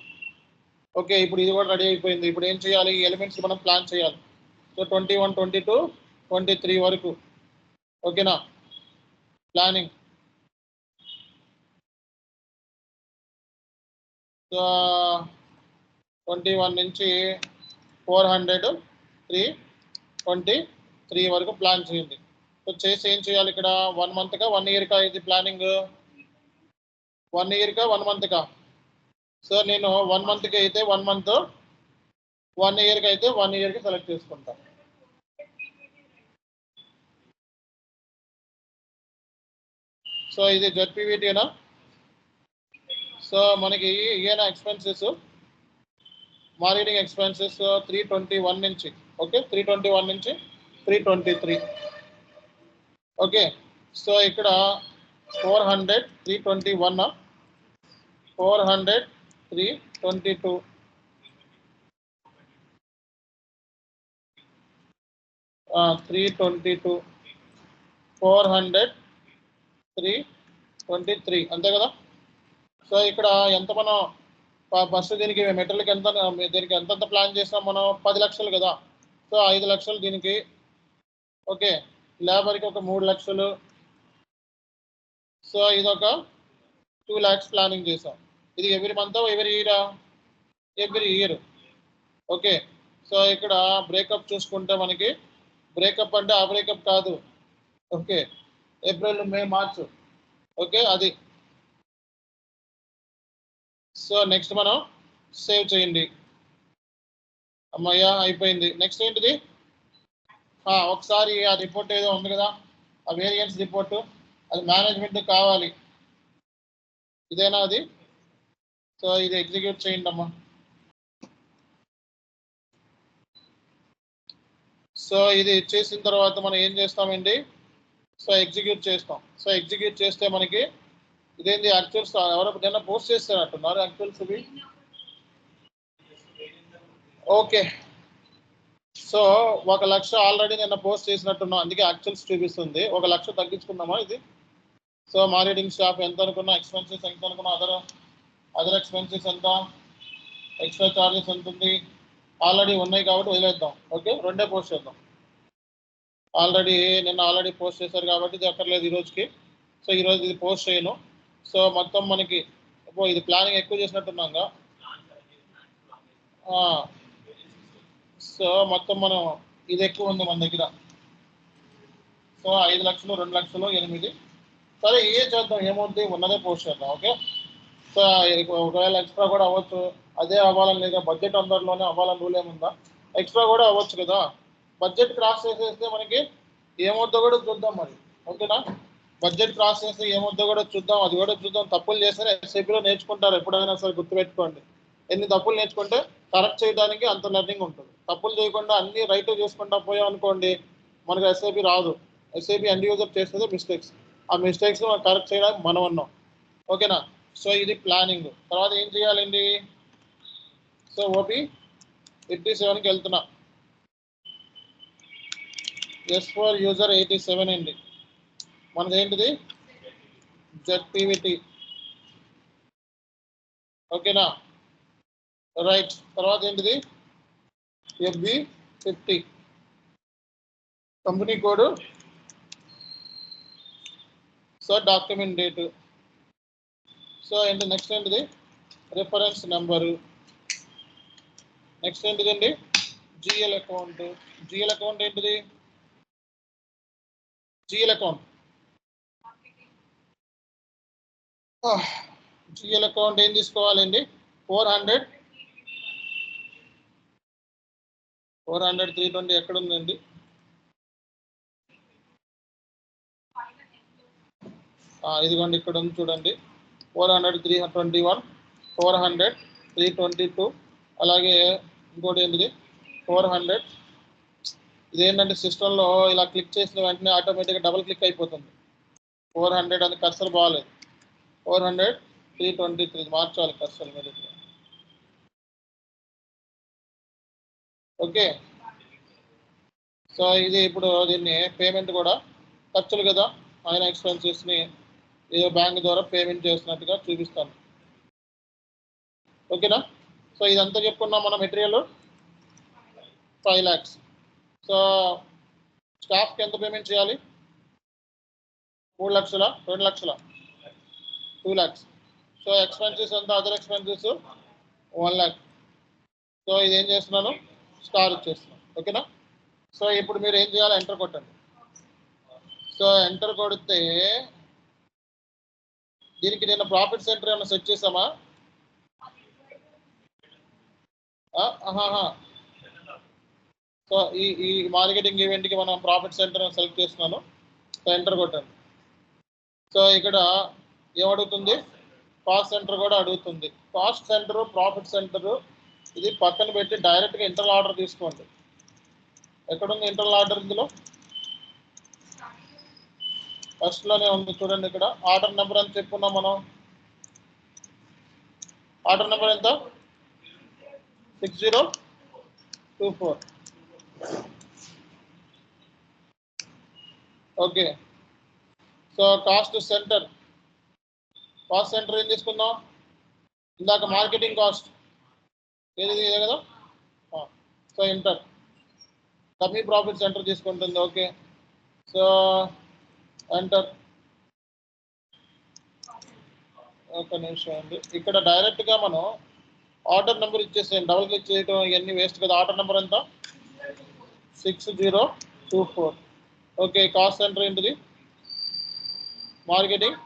ఓకే, ఇప్పుడు ఇది కూడా రెడీ అయిపోయింది. ఇప్పుడు ఏం చేయాలి? ఈ ఎలిమెంట్స్ మనం ప్లాన్ చేయాలి. సో 21, 22, 23 వరకు. ఓకేనా? ప్లానింగ్. సో 21 నుంచి 400, 323 వరకు ప్లాన్ చేయండి. సో చేసి ఏం చేయాలి ఇక్కడ? 1 మంత్గా 1 ఇయర్గా ఇది ప్లానింగ్? 1 ఇయర్గా 1 మంత్గా? సో నేను 1 మంత్కి అయితే 1 మంత్, 1 ఇయర్కి అయితే 1 ఇయర్కి సెలెక్ట్ చేసుకుంటాను. సో ఇది జెడ్పీవీటీనా. సో మనకి ఏనా ఎక్స్పెన్సెస్, మార్కెటింగ్ ఎక్స్పెన్సెస్ 321 నుంచి, ఓకే 321 నుంచి 323. ఓకే సో ఇక్కడ 400 321 400 322 322 400 323 అంతే కదా. సో ఇక్కడ ఎంత మనం ఫస్ట్ దీనికి మెటీరియల్కి ఎంత, దీనికి ఎంతంత ప్లాన్ చేసాం మనం, 10 లక్షలు కదా. సో 5 లక్షలు దీనికి, ఓకే లేబర్కి ఒక 3 లక్షలు. సో ఇదొక 2 lakhs ప్లానింగ్ చేసాం. ఇది ఎవ్రీ మంత్ ఎవ్రీ ఇయరా, ఎవ్రీ ఇయర్. ఓకే సో ఇక్కడ బ్రేకప్ చూసుకుంటే మనకి, బ్రేకప్ అంటే ఆ బ్రేకప్ కాదు, okay April May March, okay అది. సో నెక్స్ట్ మనం సేవ్ చేయండి. అమ్మయ్య అయిపోయింది. నెక్స్ట్ ఏంటిది, ఒకసారి ఆ రిపోర్ట్ ఏదో ఉంది కదా, ఆ వేరియన్స్ రిపోర్టు, అది మేనేజ్మెంట్ కావాలి. ఇదేనా అది. సో ఇది ఎగ్జిక్యూట్ చేయండి అమ్మా. సో ఇది చేసిన తర్వాత మనం ఏం చేస్తామండి, సో ఎగ్జిక్యూట్ చేస్తాం. సో ఎగ్జిక్యూట్ చేస్తే మనకి ఇదేంటి యాక్చువల్స్ ఎవరు నిన్న పోస్ట్ చేస్తారంటున్నారు యాక్చువల్స్ ఇవి. ఓకే సో 1 లక్ష ఆల్రెడీ నిన్న పోస్ట్ చేసినట్టున్నాం, అందుకే యాక్చువల్స్ చూపిస్తుంది. 1 లక్ష తగ్గించుకుందామా ఇది. సో మార్కెటింగ్ స్టాఫ్ ఎంత అనుకున్నా, ఎక్స్పెన్సెస్ ఎంత అనుకున్నా, అదర్ ఎక్స్పెన్సెస్ ఎంత, ఎక్స్ట్రా చార్జెస్ ఎంత ఉంది, ఆల్రెడీ ఉన్నాయి కాబట్టి వదిలేద్దాం. ఓకే 2 పోస్ట్ చేద్దాం. ఆల్రెడీ నిన్న పోస్ట్ చేశారు కాబట్టి ఇది అక్కర్లేదు ఈ రోజుకి. సో ఈరోజు ఇది పోస్ట్ చేయను. సో మొత్తం మనకి ఇది ప్లానింగ్ ఎక్కువ చేసినట్టున్నాగా. సో మొత్తం మనం ఇది ఎక్కువ ఉంది మన దగ్గర. సో 5 లక్షలు 2 లక్షలు 8. సరే ఏ చేద్దాం, ఏమవుతుంది ఉన్నదే పోస్ట్ చేద్దాం. ఓకే సో ఒకవేళ ఎక్స్ట్రా కూడా అవ్వచ్చు, అదే అవ్వాలని లేదా, బడ్జెట్ అందరిలోనే అవ్వాలని రూల్ ఏముందా, ఎక్స్ట్రా కూడా అవ్వచ్చు కదా. బడ్జెట్ క్రాస్ చేసేస్తే మనకి ఏమవుద్దో కూడా చూద్దాం మరి, ఓకేనా. బడ్జెట్ క్రాస్ చేస్తే ఏమవుద్దో కూడా చూద్దాం, అది కూడా చూద్దాం. తప్పులు చేస్తే ఎస్ఐపిలో నేర్చుకుంటారు ఎప్పుడైనా సరే, గుర్తుపెట్టుకోండి. ఎన్ని తప్పులు నేర్చుకుంటే కరెక్ట్ చేయడానికి అంత లెర్నింగ్ ఉంటుంది. తప్పులు చేయకుండా అన్ని రైట్ చేసుకుంటా పోయాం అనుకోండి, మనకు ఎస్ఐపి రాదు. ఎస్ఐపి ఎండ్ యూజర్ చేస్తుంది మిస్టేక్స్, ఆ మిస్టేక్స్ మనం కరెక్ట్ చేయడానికి మనం ఉన్నాం, ఓకేనా. సో ఇది ప్లానింగ్. తర్వాత ఏం చేయాలండి, సో ఓపి 87కి వెళ్తున్నా. S4 యూజర్ 87 అండి. మనది ఏంటిది జెడ్పీవీటీ, ఓకేనా రైట్. తర్వాత ఏంటిది FB50 company code, so document date. So ఏంటి నెక్స్ట్ ఏంటిది రిఫరెన్స్ నెంబరు. నెక్స్ట్ ఏంటిదండి జిఎల్ అకౌంట్. జిఎల్ అకౌంట్ ఏంటిది, జిఎల్ అకౌంట్, జిఎల్ అకౌంట్ ఏం తీసుకోవాలండి 400 320 ఎక్కడ ఉందండి, ఇదిగోండి ఇక్కడ ఉంది చూడండి. 400 321 400 322. అలాగే ఇంకోటి ఏంటిది 400. ఇదేంటంటే సిస్టంలో ఇలా క్లిక్ చేసిన వెంటనే ఆటోమేటిక్గా డబుల్ క్లిక్ అయిపోతుంది. 400 అది కర్సర్ బాగాలేదు. 400 323 మార్చాలి కర్సర్ మీద. ఓకే సో ఇది ఇప్పుడు దీన్ని పేమెంట్ కూడా ఖర్చులు కదా, ఆయన ఎక్స్పెన్సెస్ని ఏదో బ్యాంక్ ద్వారా పేమెంట్ చేస్తున్నట్టుగా చూపిస్తాను, ఓకేనా. సో ఇదంతా చెప్పుకున్నాం మన మెటీరియల్ 5 lakhs. సో స్టాఫ్కి ఎంత పేమెంట్ చేయాలి, 3 లక్షల 2 లక్షల 2 lakhs. సో ఎక్స్పెన్సెస్ ఎంత, అదర్ ఎక్స్పెన్సెస్ 1 lakh. సో ఇది ఏం చేస్తున్నాను స్టార్ ఇచ్చేస్తున్నాను, ఓకేనా. సో ఇప్పుడు మీరు ఏం చేయాలి, ఎంటర్ కొట్టండి. సో ఎంటర్ కొడితే దీనికి నేను ప్రాఫిట్ సెంటర్ ఏమైనా సెట్ చేసామా, సో ఈ మార్కెటింగ్ ఈవెంట్కి మనం ప్రాఫిట్ సెంటర్ సెలెక్ట్ చేస్తున్నాను. సో ఎంటర్ కొట్టండి. సో ఇక్కడ ఏమడుగుతుంది, కాస్ట్ సెంటర్ కూడా అడుగుతుంది. కాస్ట్ సెంటర్, ప్రాఫిట్ సెంటర్ ఇది పక్కన పెట్టి డైరెక్ట్గా ఇంటర్నల్ ఆర్డర్ తీసుకోండి. ఎక్కడుంది ఇంటర్నల్ ఆర్డర్? ఇందులో ఫస్ట్లోనే ఉంది చూడండి. ఇక్కడ ఆర్డర్ నెంబర్ అని చెప్పుకున్నాం మనం. ఆర్డర్ నెంబర్ ఎంత? 6024. ఓకే. సో కాస్ట్ సెంటర్ ఏం తీసుకుందాం? ఇందాక మార్కెటింగ్ కాస్ట్ ఏది ఇదే కదా. So enter dummy profit centre తీసుకుంటుంది. ఓకే. So enter. ఒక నిమిషం అండి. ఇక్కడ డైరెక్ట్గా మనం ఆర్డర్ నెంబర్ ఇచ్చేసాం. డబుల్ క్లిక్ చేయడం ఇవన్నీ వేస్ట్ కదా. ఆర్డర్ నెంబర్ ఎంత? 6024. ఓకే. కాస్ట్ సెంటర్ ఏంటిది? మార్కెటింగ్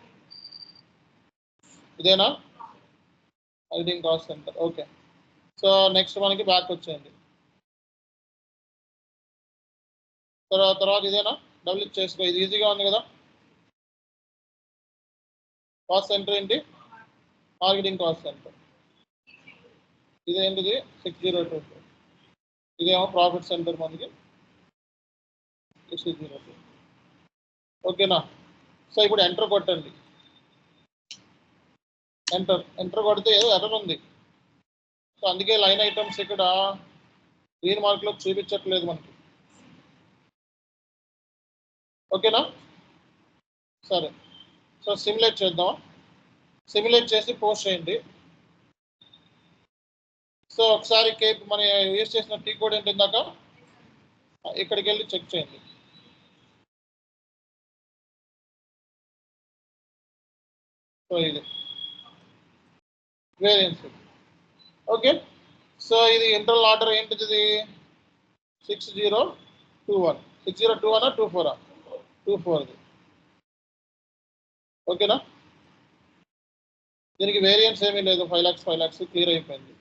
ఇదేనా? Marketing cost centre. Okay. So next మనకి బ్యాక్ వచ్చేయండి. తర్వాత ఇదేనా? డబుల్ క్లిక్ చేసుకో. ఇది ఈజీగా ఉంది కదా. కాస్ట్ సెంటర్ ఏంటి? Marketing cost centre. ఇదేంటిది? 6024. ఇదేమో ప్రాఫిట్ సెంటర్ మనకి 6002. ఓకేనా. సో ఇప్పుడు ఎంటర్ కొట్టండి. ఎంటర్ కొడితే ఏదో ఎర్రర్ ఉంది. సో అందుకే లైన్ ఐటమ్స్ ఇక్కడ గ్రీన్ మార్క్లో చూపించట్లేదు మనకి. ఓకేనా. సరే. సో సిమ్యులేట్ చేద్దాం. సిమ్యులేట్ చేసి పోస్ట్ చేయండి. సో ఒకసారి కేక్ మన యూజ్ చేసిన టీ కోడ్ ఏంటి ఇందాక, ఇక్కడికి వెళ్ళి చెక్ చేయండి. సో ఇది వేరియన్స్. ఓకే. సో ఇది ఇంటర్నల్ ఆర్డర్ ఏంటిది? 6021. 6021 24? 24. ఓకేనా. దీనికి వేరియన్స్ ఏమీ లేదు. 5 lakhs క్లియర్ అయిపోయింది.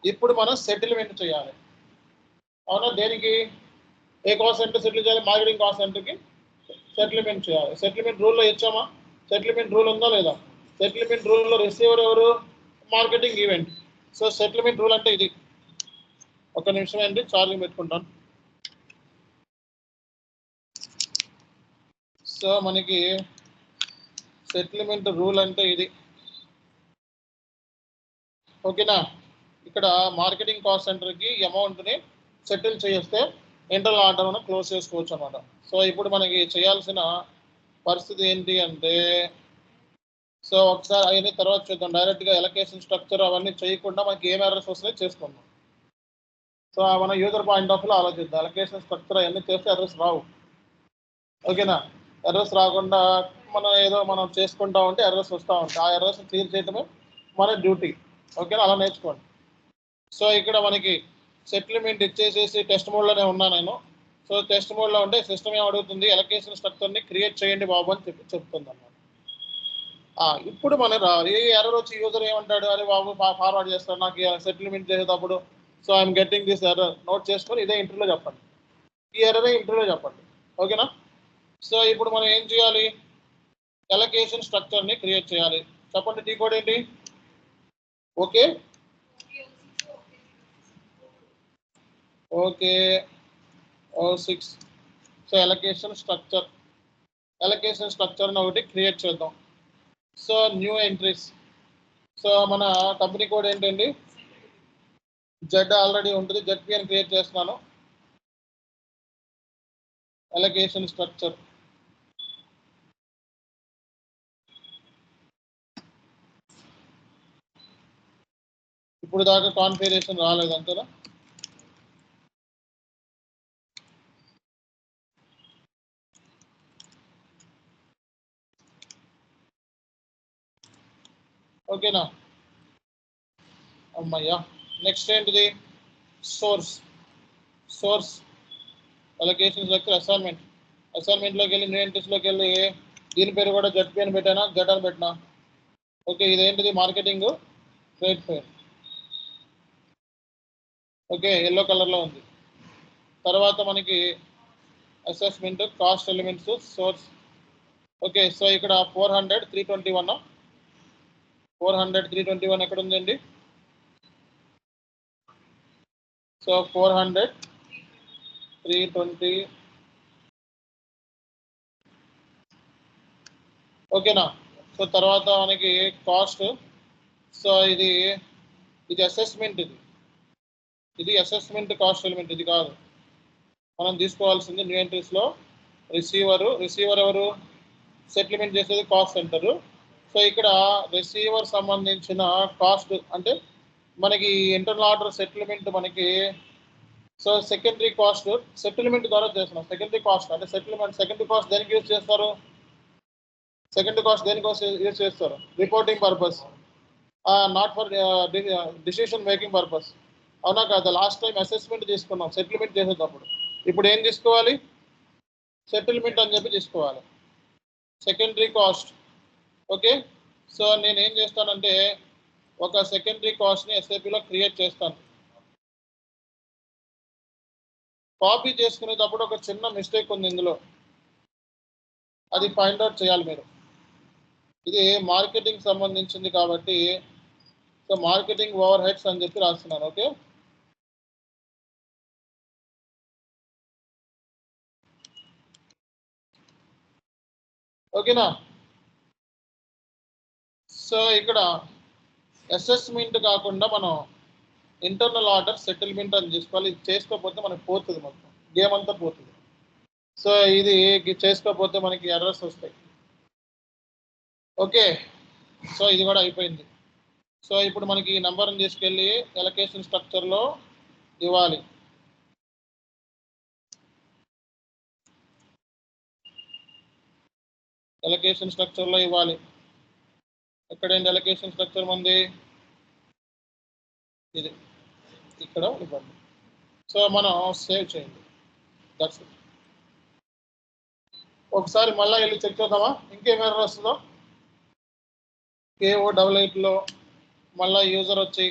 ఇప్పుడు మనం సెటిల్మెంట్ చేయాలి. అవునా. దేనికి? ఏ కాస్ట్ సెంటర్ సెటిల్ చేయాలి? మార్కెటింగ్ కాస్ట్ సెంటర్కి సెటిల్మెంట్ చేయాలి. సెటిల్మెంట్ రూల్లో ఇచ్చామా? సెటిల్మెంట్ రూల్ ఉందా లేదా? సెటిల్మెంట్ రూల్లో రిసీవర్ ఎవరు? Marketing event. So settlement rule అంటే ఇది. ఒక నిమిషం అండి, ఛార్జింగ్ పెట్టుకుంటాను. సో మనకి సెటిల్మెంట్ రూల్ అంటే ఇది. ఓకేనా. ఇక్కడ మార్కెటింగ్ కాస్ట్ సెంటర్కి అమౌంట్ని సెటిల్ చేస్తే ఇంటర్నల్ ఆర్డర్ క్లోజ్ చేసుకోవచ్చు అన్నమాట. సో ఇప్పుడు మనకి చేయాల్సిన పరిస్థితి ఏంటి అంటే, సో ఒకసారి అవన్నీ తర్వాత చూద్దాం. డైరెక్ట్గా ఎలకేషన్ స్ట్రక్చర్ అవన్నీ చేయకుండా మనకి ఏం ఎర్రర్స్ వస్తున్నాయి చేసుకుందాం. సో మన యూజర్ పాయింట్ ఆఫ్ వ్యూలో ఆలోచిద్దాం. ఎలకేషన్ స్ట్రక్చర్ అవన్నీ చేస్తే ఎర్రర్స్ రావు. ఓకేనా. ఎర్రర్స్ రాకుండా మనం చేసుకుంటా ఉంటే ఎర్రర్స్ వస్తూ ఉంటాయి. ఆ ఎర్రర్స్ క్లియర్ చేయడమే మన డ్యూటీ. ఓకేనా. అలా నేర్చుకోండి. సో ఇక్కడ మనకి సెటిల్మెంట్ ఇచ్చేసేసి టెస్ట్ మోడ్లోనే ఉన్నా నేను. సో టెస్ట్ మోడ్లో ఉంటే సిస్టమ్ ఏం అడుగుతుంది? ఎలకేషన్ స్ట్రక్చర్ని క్రియేట్ చేయండి బాబు అని చెప్తుంది అన్నమాట. ఇప్పుడు మనం ఈ ఎర్రర్ వచ్చి యూజర్ ఏమంటాడు? అని బాబు ఫార్వర్డ్ చేస్తాడు నాకు సెటిల్మెంట్ చేసేటప్పుడు. So I'm getting this error. Note చేసుకొని ఇదే ఇంటర్వ్యూలో చెప్పండి. ఈ ఎర్రరే ఇంటర్వ్యూలో చెప్పండి. ఓకేనా. సో ఇప్పుడు మనం ఏం చేయాలి? ఎలకేషన్ స్ట్రక్చర్ని క్రియేట్ చేయాలి. చెప్పండి. టీ కోడ్ ఏంటి? ఓకే. ఓకే 06. సో ఎలకేషన్ స్ట్రక్చర్ని ఒకటి క్రియేట్ చేద్దాం. So new entries. సో మన కంపెనీ కోడ్ ఏంటండి? జెడ్ ఆల్రెడీ ఉంటుంది. జెడ్పీఎన్ క్రియేట్ చేస్తున్నాను. Allocation structure. ఇప్పుడు దాకా కాన్ఫిగరేషన్ రాలేదు అంతేనా? ఓకేనా. అమ్మయ్యా. నెక్స్ట్ ఏంటిది? సోర్స్ ఎలకేషన్ స్ట్రక్చర్ అసైన్మెంట్లోకి వెళ్ళి న్యూ ఎంట్రీస్లోకి వెళ్ళి దీని పేరు కూడా జెడ్పీఎన్ పెట్టానా? జెడ్ అని పెట్టినా? ఓకే. ఇదేంటిది? Marketing trade fair. Okay. Yellow కలర్లో ఉంది. తర్వాత మనకి assessment, cost elements, source okay, so ఇక్కడ 400 321 400 321 ఎక్కడ ఉందండి? సో 400 320 ఓకేనా. సో తర్వాత మనకి కాస్ట్, సో ఇది అసెస్మెంట్, ఇది అసెస్మెంట్ కాస్ట్ ఎలిమెంట్, ఇది కాదు. మనం తీసుకోవాల్సింది న్యూ ఎంట్రీస్లో రిసీవర్ ఎవరు? సెటిల్మెంట్ చేసేది కాస్ట్ సెంటర్. సో ఇక్కడ రిసీవర్ సంబంధించిన కాస్ట్ అంటే మనకి ఇంటర్నల్ ఆర్డర్ సెటిల్మెంట్ మనకి, సో సెకండరీ కాస్ట్ సెటిల్మెంట్ ద్వారా చేస్తున్నాం. సెకండరీ కాస్ట్ అంటే సెకండరీ కాస్ట్ దేనికి యూజ్ చేస్తారు? సెకండరీ కాస్ట్ దేనికోసం యూజ్ చేస్తారు? Reporting purpose, not for decision making purpose. అవునా కదా? లాస్ట్ టైం అసెస్మెంట్ తీసుకున్నాం సెటిల్మెంట్ చేసేటప్పుడు. ఇప్పుడు ఏం తీసుకోవాలి? సెటిల్మెంట్ అని చెప్పి తీసుకోవాలి, సెకండరీ కాస్ట్. ఓకే, సో నేను ఏం చేస్తానంటే ఒక సెకండరీ కాస్ట్ని ఎస్ఏపిలో క్రియేట్ చేస్తాను. కాపీ చేసుకునేటప్పుడు ఒక చిన్న మిస్టేక్ ఉంది ఇందులో, అది ఫైండ్ అవుట్ చేయాలి మీరు. ఇది మార్కెటింగ్ సంబంధించింది కాబట్టి, సో మార్కెటింగ్ ఓవర్ హెడ్స్ అని చెప్పి రాస్తున్నాను. ఓకే, ఓకేనా. సో ఇక్కడ అసెస్మెంట్ కాకుండా మనం ఇంటర్నల్ ఆర్డర్ సెటిల్మెంట్ అని చేసుకోవాలి. ఇది చేసుకోకపోతే మనకి పోతుంది, మొత్తం గేమ్ అంతా పోతుంది. సో ఇది చేసుకోకపోతే మనకి ఎర్రర్స్ వస్తాయి. ఓకే, సో ఇది కూడా అయిపోయింది. సో ఇప్పుడు మనకి ఈ నెంబర్ని తీసుకెళ్ళి ఎలకేషన్ స్ట్రక్చర్లో ఇవ్వాలి. ఎలకేషన్ స్ట్రక్చర్లో ఇవ్వాలి. ఎక్కడైంది ఎలకేషన్ స్ట్రక్చర్ మంది? ఇది ఇక్కడ ఇవ్వండి. సో మనం సేవ్ చేయండి. That's it. ఒకసారి మళ్ళీ వెళ్ళి చెక్ చేద్దామా ఇంకేం ఎర్రర్ వస్తుందో. KO88లో మళ్ళీ యూజర్ వచ్చి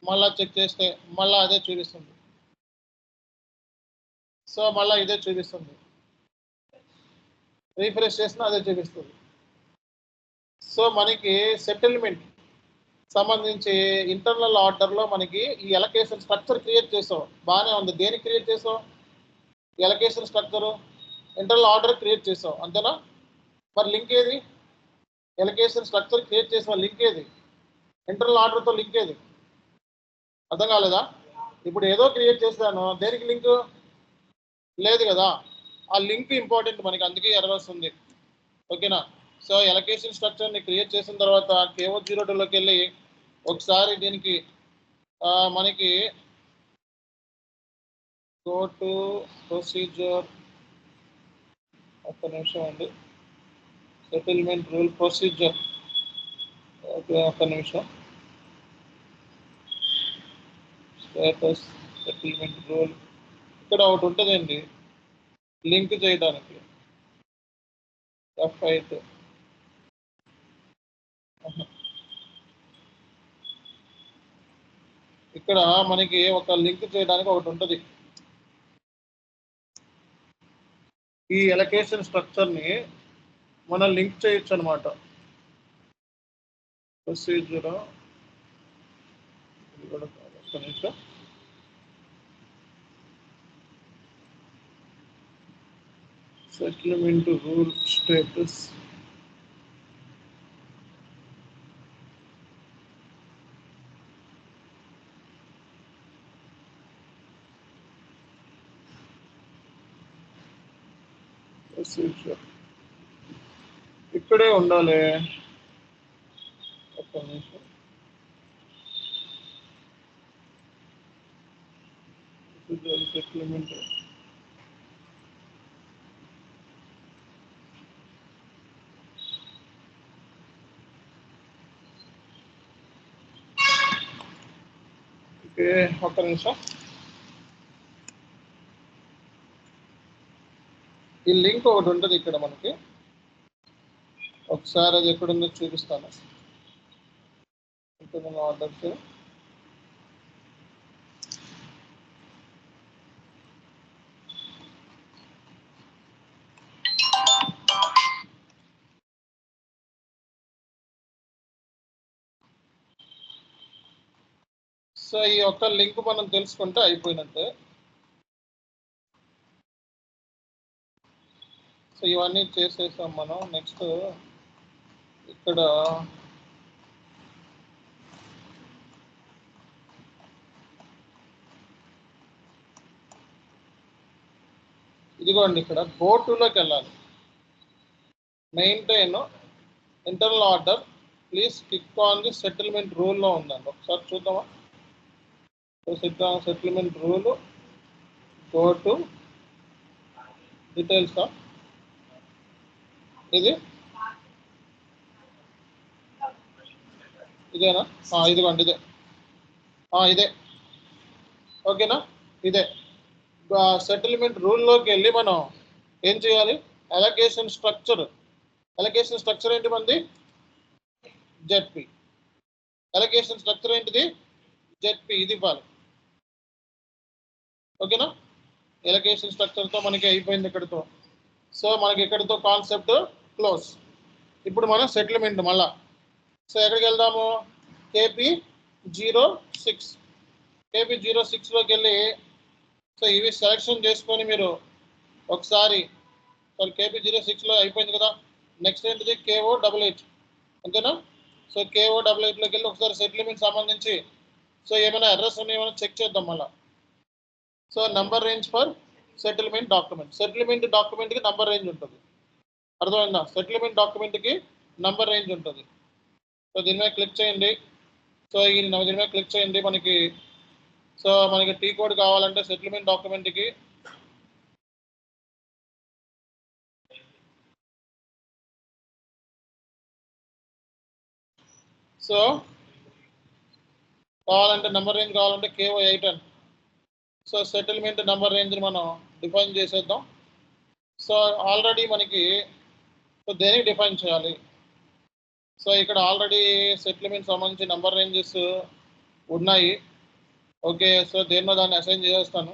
మళ్ళీ చెక్ చేస్తే మళ్ళీ అదే చూపిస్తుంది. సో మళ్ళీ ఇదే చూపిస్తుంది, రీఫ్రెష్ చేసినా అదే చూపిస్తుంది. సో మనకి సెటిల్మెంట్ సంబంధించి ఇంటర్నల్ ఆర్డర్లో మనకి ఈ ఎలకేషన్ స్ట్రక్చర్ క్రియేట్ చేసావు, బాగానే ఉంది. దేనికి క్రియేట్ చేసావు? Allocation structure internal order create చేసావు, అంతేనా? మరి లింక్ ఏది? ఎలకేషన్ స్ట్రక్చర్ క్రియేట్ చేసిన లింక్ ఏది? ఇంటర్నల్ ఆర్డర్తో లింక్ ఏది? అర్థం కాలేదా? ఇప్పుడు ఏదో క్రియేట్ చేశాను, దేనికి లింక్ లేదు కదా. ఆ లింక్ ఇంపార్టెంట్ మనకి, అందుకే ఎర్రర్ వస్తుంది. ఓకేనా. సో ఎలకేషన్ స్ట్రక్చర్ని క్రియేట్ చేసిన తర్వాత KO02లోకి వెళ్ళి ఒకసారి దీనికి మనకి గో టు ప్రొసీజర్, ఒక్క నిమిషం అండి, సెటిల్మెంట్ రూల్ ప్రొసీజర్. ఓకే, ఒక్క నిమిషం. స్టేటస్ సెటిల్మెంట్ రూల్ ఇక్కడ ఒకటి ఉంటుందండి లింక్ చేయడానికి, F8. ఇక్కడ మనకి ఒక లింక్ చేయడానికి ఒకటి ఉంటుంది. ఈ ఎలకేషన్ స్ట్రక్చర్ని మనం లింక్ చేయొచ్చు అనమాట. ప్రొసీజర్ ఒక్క నిమిషం. సెటిల్మెంట్ రూల్ స్టేటస్ ప్రొసీజర్ ఇక్కడే ఉండాలి. ఒక్క నిమిషం. సెటిల్మెంట్ ఓకే, ఒక్క నిమిషం. ఈ లింక్ ఒకటి ఉంటుంది ఇక్కడ మనకి, ఒకసారి అది ఎక్కడుందో చూపిస్తాను. ఇంటర్నల్ ఆర్డర్స్, సో ఈ యొక్క లింక్ మనం తెలుసుకుంటే అయిపోయినట్టే. సో ఇవన్నీ చేసేసాం మనం. నెక్స్ట్ ఇక్కడ ఇదిగోండి, ఇక్కడ గో టులోకి వెళ్ళాలి. Maintain internal order please click on the settlement రూల్లో ఉందండి. ఒకసారి చూద్దామా. Settlement rule, go to details. ఇది ఇదేనా? ఇదిగోండి, ఇదే ఇదే. ఓకేనా? ఇదే సెటిల్మెంట్ రూల్లోకి వెళ్ళి మనం ఏం చేయాలి? అలొకేషన్ స్ట్రక్చర్ ఏంటి మంది? జెడ్పీ. అలొకేషన్ స్ట్రక్చర్ ఏంటిది? జెడ్పీ. ఇది ఇవ్వాలి. ఓకేనా? అలొకేషన్ స్ట్రక్చర్తో మనకి అయిపోయింది ఇక్కడితో. సో మనకి ఇక్కడితో కాన్సెప్ట్ క్లోజ్. ఇప్పుడు మనం సెటిల్మెంట్ మళ్ళా. సో ఎక్కడికి వెళ్దాము? KP06. KP06లోకి వెళ్ళి సో ఇవి సెలెక్షన్ చేసుకొని మీరు ఒకసారి KP06లో అయిపోయింది కదా. నెక్స్ట్ ఏంటిది? KO88. అంతేనా? సో KO88లోకి వెళ్ళి ఒకసారి సెటిల్మెంట్ సంబంధించి సో ఏమైనా ఎర్రర్స్ ఉన్నాయో ఏమైనా చెక్ చేద్దాం మళ్ళా. So number range for settlement డాక్యుమెంట్కి నంబర్ రేంజ్ ఉంటుంది. అర్థమైందా? సెటిల్మెంట్ డాక్యుమెంట్కి నంబర్ రేంజ్ ఉంటుంది. సో దీని మీద క్లిక్ చేయండి. సో దీని మీద క్లిక్ చేయండి. మనకి టీ కోడ్ కావాలంటే సెటిల్మెంట్ డాక్యుమెంట్కి సో కావాలంటే నెంబర్ రేంజ్ కావాలంటే KO8 అని. సో సెటిల్మెంట్ నెంబర్ రేంజ్ని మనం డిఫైన్ చేసేద్దాం. సో ఆల్రెడీ మనకి సో దేనికి డిఫైన్ చేయాలి? సో ఇక్కడ ఆల్రెడీ సెటిల్మెంట్ సంబంధించి నెంబర్ రేంజెస్ ఉన్నాయి. ఓకే, సో దేన్నో దాన్ని అసైన్ చేసేస్తాను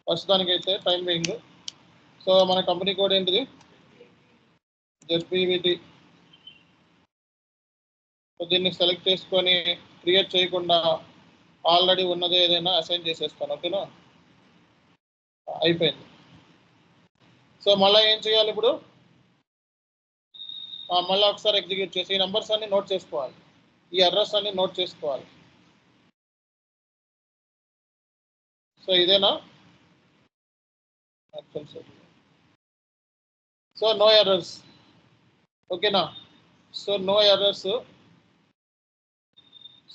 ప్రస్తుతానికైతే టైం బీయింగ్. సో మన కంపెనీ కోడ్ ఏంటిది? ZPVT. సో దీన్ని సెలెక్ట్ చేసుకొని క్రియేట్ చేయకుండా ఆల్రెడీ ఉన్నది ఏదైనా అసైన్ చేసేస్తాను. ఓకేనా? అయిపోయింది. సో మళ్ళీ ఏం చేయాలి ఇప్పుడు? మళ్ళీ ఒకసారి ఎగ్జిక్యూట్ చేసి ఈ నెంబర్స్ అన్ని నోట్ చేసుకోవాలి, ఈ అడ్రస్ అన్ని నోట్ చేసుకోవాలి. సో ఇదేనా? So no errors. ఓకేనా? So no errors.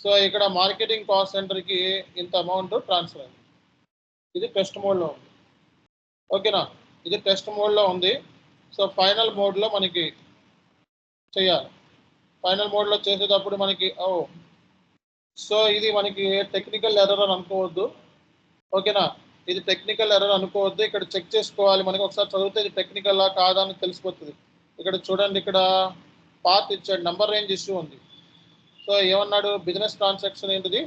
సో ఇక్కడ మార్కెటింగ్ కాస్ట్ సెంటర్కి ఇంత అమౌంట్ ట్రాన్స్ఫర్ అయింది. ఇది టెస్ట్ మోడ్లో ఉంది. ఓకేనా? ఇది టెస్ట్ మోడ్లో ఉంది. సో ఫైనల్ మోడ్లో మనకి చేయాలి. ఫైనల్ మోడ్లో చేసేటప్పుడు మనకి సో ఇది మనకి టెక్నికల్ ఎర్రర్ అని అనుకోవద్దు. ఓకేనా? ఇది టెక్నికల్ ఎర్రర్ అనుకోవద్దు. ఇక్కడ చెక్ చేసుకోవాలి. మనకి ఒకసారి చదివితే ఇది టెక్నికల్లా కాదా అని తెలిసిపోతుంది. ఇక్కడ చూడండి, ఇక్కడ పాత్ ఇచ్చాడు, నెంబర్ రేంజ్ ఇష్యూ ఉంది. సో ఏమన్నాడు? బిజినెస్ ట్రాన్సాక్షన్ ఏంటిది?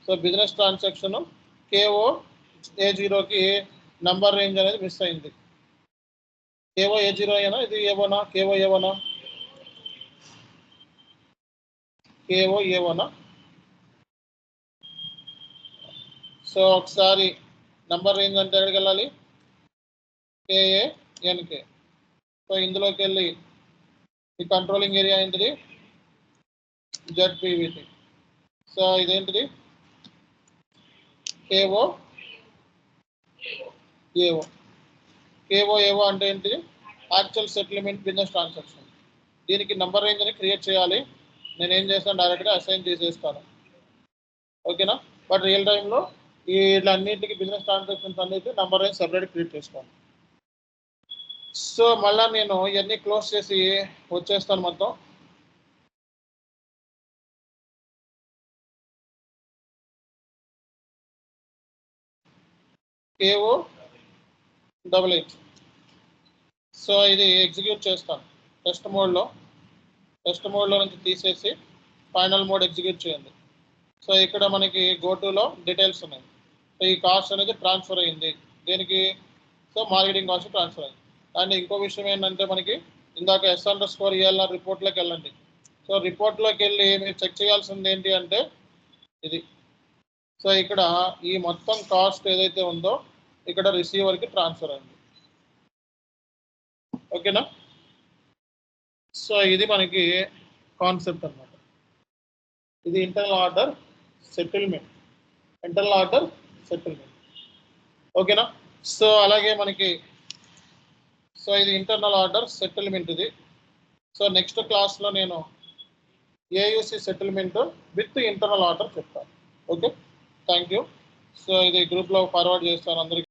సో బిజినెస్ ట్రాన్సాక్షన్ KO-A0కి నంబర్ రేంజ్ అనేది మిస్ అయింది. KO-A0 అయినా ఇది ఏవోనా? KO-A1? KO-A1. సో ఒకసారి నంబర్ రేంజ్ అంటే ఎక్కడికి వెళ్ళాలి? KA-NK. సో ఇందులోకి వెళ్ళి ఈ కంట్రోలింగ్ ఏరియా ఏంటిది? ZPVT. సో ఇదేంటిది? KO-AO అంటే ఏంటిది? Actual settlement business transaction. దీనికి నంబర్ రేంజ్ అని క్రియేట్ చేయాలి. నేను ఏం చేస్తాను? డైరెక్ట్గా అసైన్ చేసేస్తాను. ఓకేనా? బట్ రియల్ టైంలో వీళ్ళన్నింటికి బిజినెస్ ట్రాన్సాక్షన్స్ అన్నిటి నంబర్ రేంజ్ సెపరేట్ క్రియేట్ చేసుకోండి. సో మళ్ళీ నేను ఇవన్నీ క్లోజ్ చేసి వచ్చేస్తాను మొత్తం. KO-88. సో ఇది ఎగ్జిక్యూట్ చేస్తాను టెస్ట్ మోడ్లో నుంచి తీసేసి ఫైనల్ మోడ్ ఎగ్జిక్యూట్ చేయండి. సో ఇక్కడ మనకి గోటులో డీటెయిల్స్ ఉన్నాయి. సో ఈ కాస్ట్ అనేది ట్రాన్స్ఫర్ అయింది. దేనికి? సో మార్కెటింగ్ కాస్ట్ ట్రాన్స్ఫర్ అయింది. అండ్ ఇంకో విషయం ఏంటంటే మనకి ఇందాక S_ELR రిపోర్ట్లోకి వెళ్ళండి. సో రిపోర్ట్లోకి వెళ్ళి మీరు చెక్ చేయాల్సింది ఏంటి అంటే ఇది. సో ఇక్కడ ఈ మొత్తం కాస్ట్ ఏదైతే ఉందో ఇక్కడ రిసీవర్కి ట్రాన్స్ఫర్ అయింది. ఓకేనా? సో ఇది మనకి కాన్సెప్ట్ అన్నమాట. ఇది internal order settlement. Internal order settlement. ఓకేనా? సో అలాగే మనకి సో ఇది ఇంటర్నల్ ఆర్డర్ సెటిల్మెంట్ ఇది. సో నెక్స్ట్ క్లాస్లో నేను ఏయూసి సెటిల్మెంట్ విత్ ఇంటర్నల్ ఆర్డర్ చెప్తాను. Okay, thank you. సో ఇది గ్రూప్లో ఫార్వర్డ్ చేస్తాను అందరికీ.